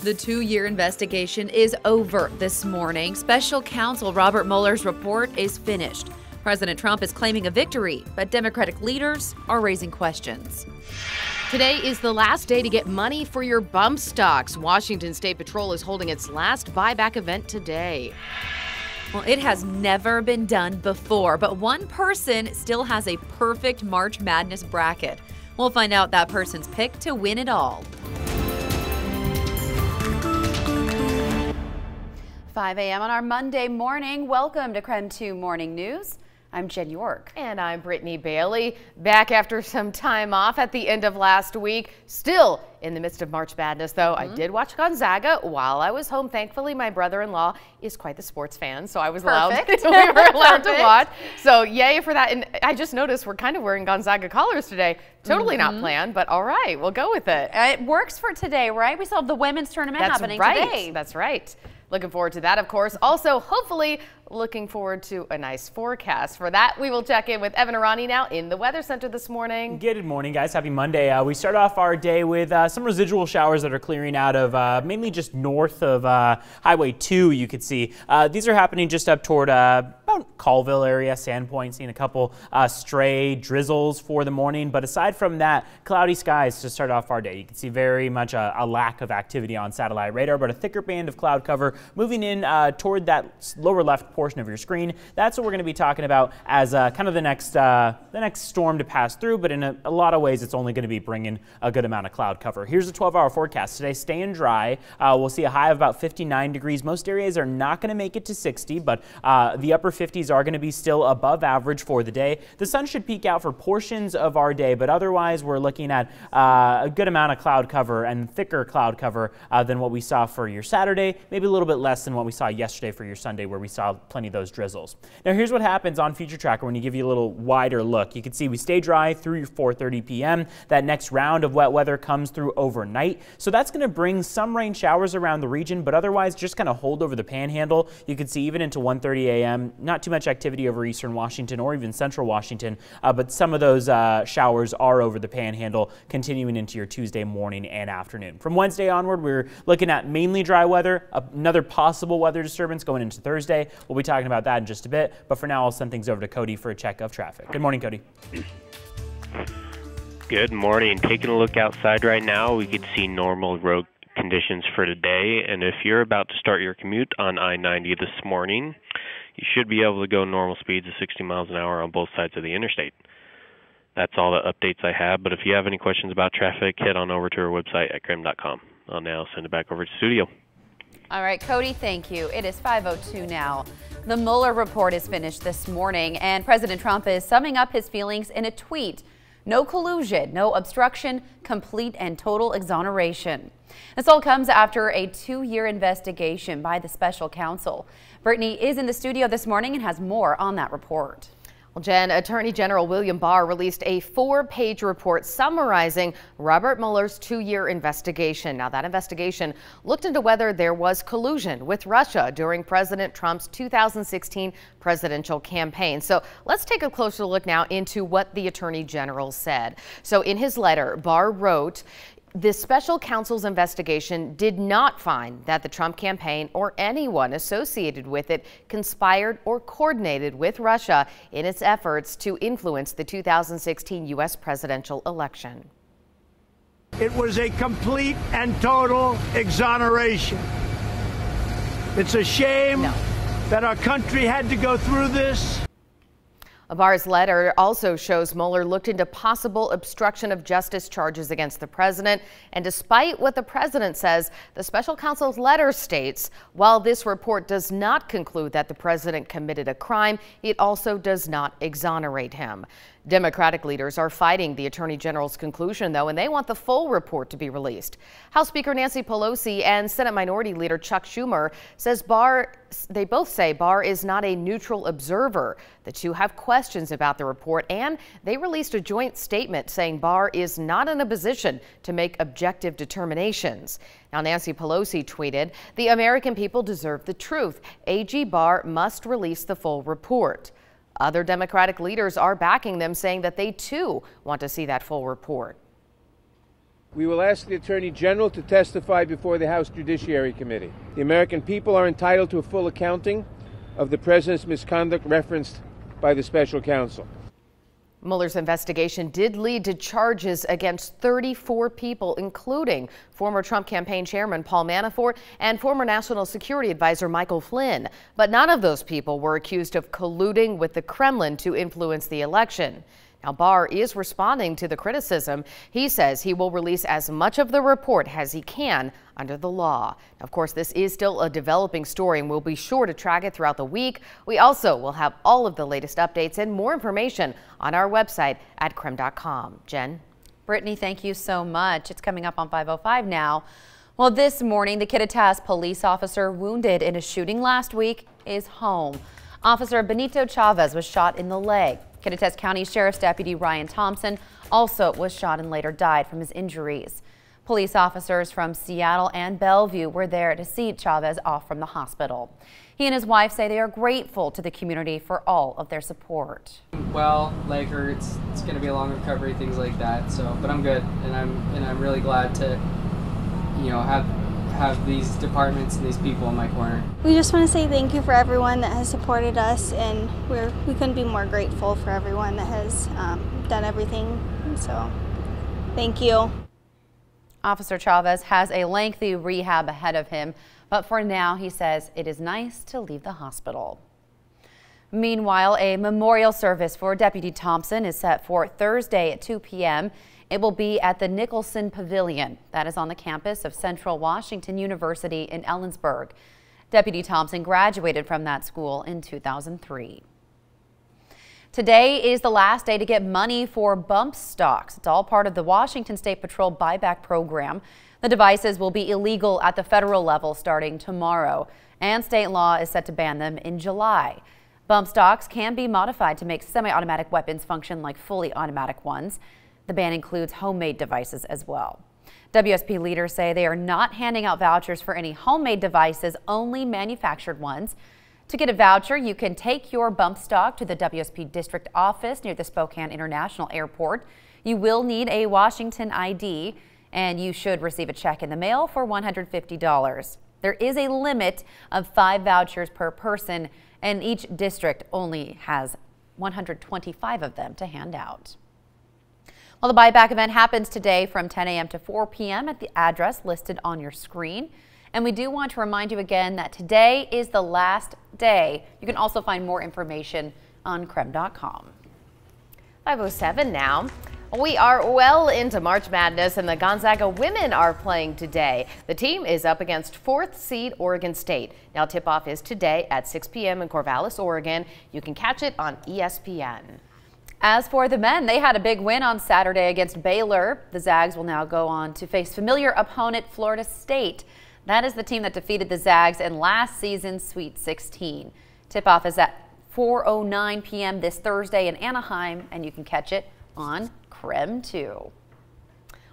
The 2-year investigation is over this morning. Special counsel Robert Mueller's report is finished. President Trump is claiming a victory, but Democratic leaders are raising questions. Today is the last day to get money for your bump stocks. Washington State Patrol is holding its last buyback event today. Well, it has never been done before, but one person still has a perfect March Madness bracket. We'll find out that person's pick to win it all. 5 a.m. on our Monday morning. Welcome to KREM 2 Morning News. I'm Jen York. And I'm Brittany Bailey. Back after some time off at the end of last week. Still in the midst of March Madness, though. I did watch Gonzaga while I was home. Thankfully, my brother-in-law is quite the sports fan, so I was allowed to watch. So yay for that. And I just noticed we're kind of wearing Gonzaga collars today. Totally not planned, but all right, we'll go with it. It works for today, right? We still have the women's tournament happening today. That's right. Looking forward to that, of course. Also, hopefully, looking forward to a nice forecast. For that, we will check in with Evan Arani now in the Weather Center this morning. Good morning, guys. Happy Monday. We start off our day with some residual showers that are clearing out of mainly just north of Highway 2, you could see. These are happening just up toward about Colville area, Sandpoint, seeing a couple stray drizzles for the morning. But aside from that, cloudy skies to start off our day. You can see very much a lack of activity on satellite radar, but a thicker band of cloud cover moving in toward that lower left portion of your screen. That's what we're going to be talking about as kind of the next storm to pass through, but in a lot of ways it's only going to be bringing a good amount of cloud cover. Here's the 12-hour forecast. Today staying dry. We'll see a high of about 59 degrees. Most areas are not going to make it to 60, but the upper 50s are going to be still above average for the day. The sun should peek out for portions of our day, but otherwise we're looking at a good amount of cloud cover and thicker cloud cover than what we saw for your Saturday, maybe a little bit less than what we saw yesterday for your Sunday, where we saw plenty of those drizzles. Now here's what happens on Future Tracker when you give you a little wider look. You can see we stay dry through 4:30 p.m. That next round of wet weather comes through overnight. So that's going to bring some rain showers around the region, but otherwise just kind of hold over the panhandle. You can see even into 1:30 a.m. Not too much activity over eastern Washington or even central Washington, but some of those showers are over the panhandle continuing into your Tuesday morning and afternoon. From Wednesday onward, we're looking at mainly dry weather, another possible weather disturbance going into Thursday. We'll be talking about that in just a bit, but for now I'll send things over to Cody for a check of traffic. Good morning, Cody. Good morning. Taking a look outside right now, we could see normal road conditions for today, and if you're about to start your commute on I-90 this morning, you should be able to go normal speeds of 60 miles an hour on both sides of the interstate. That's all the updates I have, but if you have any questions about traffic, head on over to our website at krem.com. I'll now send it back over to studio. All right, Cody, thank you. It is 5:02 now. The Mueller report is finished this morning, and President Trump is summing up his feelings in a tweet. No collusion, no obstruction, complete and total exoneration. This all comes after a 2-year investigation by the special counsel. Brittany is in the studio this morning and has more on that report. Well, Jen, Attorney General William Barr released a 4-page report summarizing Robert Mueller's 2-year investigation. Now, that investigation looked into whether there was collusion with Russia during President Trump's 2016 presidential campaign. So let's take a closer look now into what the Attorney General said. So in his letter, Barr wrote, "The special counsel's investigation did not find that the Trump campaign or anyone associated with it conspired or coordinated with Russia in its efforts to influence the 2016 U.S. presidential election." It was a complete and total exoneration. It's a shame that our country had to go through this. Barr's letter also shows Mueller looked into possible obstruction of justice charges against the president. And despite what the president says, the special counsel's letter states, while this report does not conclude that the president committed a crime, it also does not exonerate him. Democratic leaders are fighting the Attorney General's conclusion, though, and they want the full report to be released. House Speaker Nancy Pelosi and Senate Minority Leader Chuck Schumer says they both say Barr is not a neutral observer. The two have questions about the report, and they released a joint statement saying Barr is not in a position to make objective determinations. Now, Nancy Pelosi tweeted, "The American people deserve the truth. AG Barr must release the full report." Other Democratic leaders are backing them, saying that they too want to see that full report. We will ask the Attorney General to testify before the House Judiciary Committee. The American people are entitled to a full accounting of the President's misconduct referenced by the Special Counsel. Mueller's investigation did lead to charges against 34 people, including former Trump campaign chairman Paul Manafort and former National Security Advisor Michael Flynn. But none of those people were accused of colluding with the Kremlin to influence the election. Now, Barr is responding to the criticism. He says he will release as much of the report as he can under the law. Of course, this is still a developing story, and we'll be sure to track it throughout the week. We also will have all of the latest updates and more information on our website at KREM.com. Jen? Brittany, thank you so much. It's coming up on 5:05 now. Well, this morning, the Kittitas police officer wounded in a shooting last week is home. Officer Benito Chavez was shot in the leg. Kittitas County Sheriff's Deputy Ryan Thompson also was shot and later died from his injuries. Police officers from Seattle and Bellevue were there to see Chavez off from the hospital. He and his wife say they are grateful to the community for all of their support. Well, leg hurts, it's going to be a long recovery, things like that. So, but I'm good, and I'm really glad to, have these departments and these people in my corner. We just want to say thank you for everyone that has supported us, and we couldn't be more grateful for everyone that has done everything. So, thank you. Officer Chavez has a lengthy rehab ahead of him, but for now, he says it is nice to leave the hospital. Meanwhile, a memorial service for Deputy Thompson is set for Thursday at 2 p.m. It will be at the Nicholson Pavilion. That is on the campus of Central Washington University in Ellensburg. Deputy Thompson graduated from that school in 2003. Today is the last day to get money for bump stocks. It's all part of the Washington State Patrol buyback program. The devices will be illegal at the federal level starting tomorrow, and state law is set to ban them in July. Bump stocks can be modified to make semi-automatic weapons function like fully automatic ones. The ban includes homemade devices as well. WSP leaders say they are not handing out vouchers for any homemade devices, only manufactured ones. To get a voucher, you can take your bump stock to the WSP district office near the Spokane International Airport. You will need a Washington ID, and you should receive a check in the mail for $150. There is a limit of 5 vouchers per person, and each district only has 125 of them to hand out. Well, the buyback event happens today from 10 a.m. to 4 p.m. at the address listed on your screen. And we do want to remind you again that today is the last day. You can also find more information on KREM.com. 5:07 now. We are well into March Madness, and the Gonzaga women are playing today. The team is up against 4th seed Oregon State. Now, tip-off is today at 6 p.m. in Corvallis, Oregon. You can catch it on ESPN. As for the men, they had a big win on Saturday against Baylor. The Zags will now go on to face familiar opponent Florida State. That is the team that defeated the Zags in last season's Sweet 16. Tip-off is at 4:09 p.m. this Thursday in Anaheim, and you can catch it on KREM 2.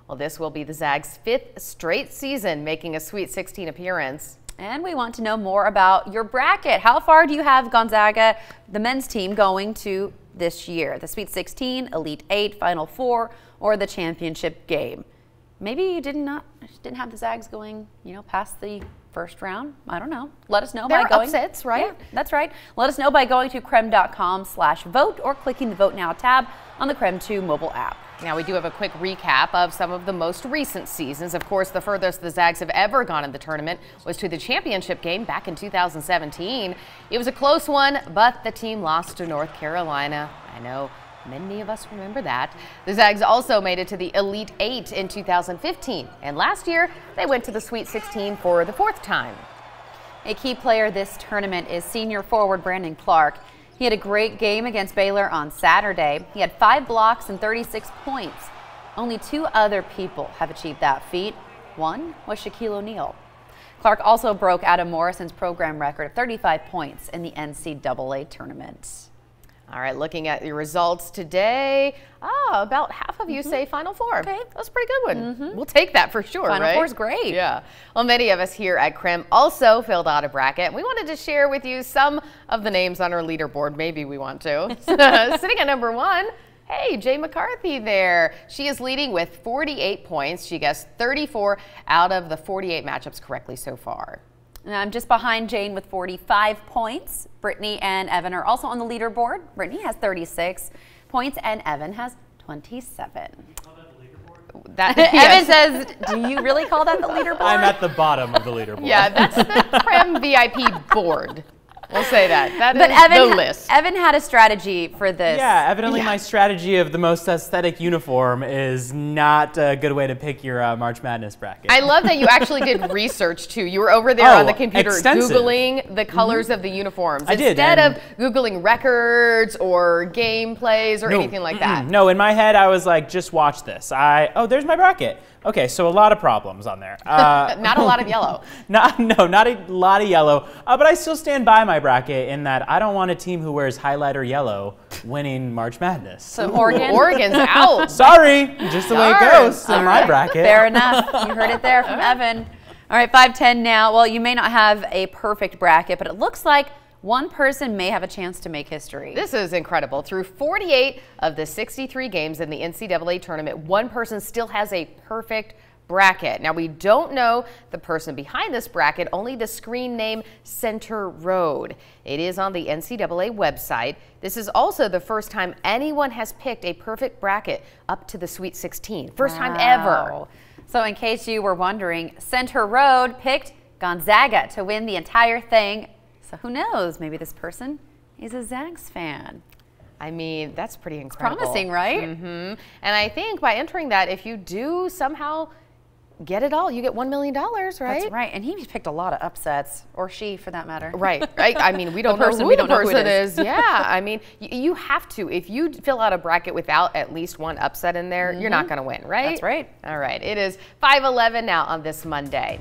Well, this will be the Zags' 5th straight season making a Sweet 16 appearance. And we want to know more about your bracket. How far do you have Gonzaga, the men's team, going to this year? The Sweet 16, Elite 8, Final 4, or the championship game? Maybe you didn't have the Zags going, past the first round. I don't know. Let us know by going. There are upsets, right? Yeah, that's right. Let us know by going to KREM.com/vote or clicking the Vote Now tab on the KREM 2 mobile app. Now, we do have a quick recap of some of the most recent seasons. Of course, the furthest the Zags have ever gone in the tournament was to the championship game back in 2017. It was a close one, but the team lost to North Carolina. I know many of us remember that. The Zags also made it to the Elite 8 in 2015, and last year they went to the Sweet 16 for the 4th time. A key player this tournament is senior forward Brandon Clark. He had a great game against Baylor on Saturday. He had 5 blocks and 36 points. Only 2 other people have achieved that feat. One was Shaquille O'Neal. Clark also broke Adam Morrison's program record of 35 points in the NCAA tournament. All right, looking at the results today, about half of you say Final Four. Okay. That's a pretty good one. We'll take that for sure, Final right? Four's great. Yeah. Well, many of us here at KREM also filled out a bracket. We wanted to share with you some of the names on our leaderboard. Maybe we want to. Sitting at number 1, Hey, Jay McCarthy there. She is leading with 48 points. She guessed 34 out of the 48 matchups correctly so far. And I'm just behind Jane with 45 points. Brittany and Evan are also on the leaderboard. Brittany has 36 points and Evan has 27. Evan says, do you really call that the leaderboard? I'm at the bottom of the leaderboard. Yeah, that's the KREM VIP board. We'll say that. That but is Evan, the list. Evan had a strategy for this. Yeah, evidently my strategy of the most aesthetic uniform is not a good way to pick your March Madness bracket. I love that you actually did research too. You were over there on the computer extensive. Googling the colors of the uniforms. I did. Instead of Googling records or gameplays or anything like that. No, in my head I was like, just watch this. Oh, there's my bracket. Okay, so a lot of problems on there. Not a lot of yellow. Not a lot of yellow, but I still stand by my bracket in that I don't want a team who wears highlighter yellow winning March Madness. So Oregon's out. Sorry, just the way it goes in my bracket. Fair enough. You heard it there from Evan. All right, 5:10 now. Well, you may not have a perfect bracket, but it looks like one person may have a chance to make history. This is incredible. Through 48 of the 63 games in the NCAA tournament, one person still has a perfect bracket. Now, we don't know the person behind this bracket, only the screen name Center Road. It is on the NCAA website. This is also the first time anyone has picked a perfect bracket up to the Sweet 16. First time ever. So in case you were wondering, Center Road picked Gonzaga to win the entire thing. So who knows? Maybe this person is a Zags fan. I mean, that's pretty incredible. It's promising, right? Mm-hmm. And I think by entering that, if you do somehow get it all, you get $1 million, right? That's right. And he picked a lot of upsets, or she for that matter. Right. I mean, we don't know who the person is. Yeah. I mean, you have to. If you fill out a bracket without at least one upset in there, you're not going to win, right? That's right. All right. It is 5:11 now on this Monday.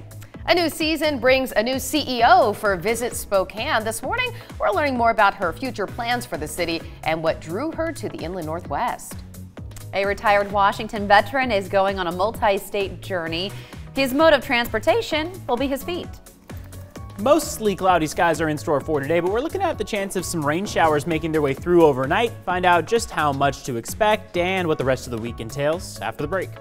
A new season brings a new CEO for Visit Spokane. This morning, we're learning more about her future plans for the city and what drew her to the Inland Northwest. A retired Washington veteran is going on a multi-state journey. His mode of transportation will be his feet. Mostly cloudy skies are in store for today, but we're looking at the chance of some rain showers making their way through overnight. Find out just how much to expect and what the rest of the week entails after the break.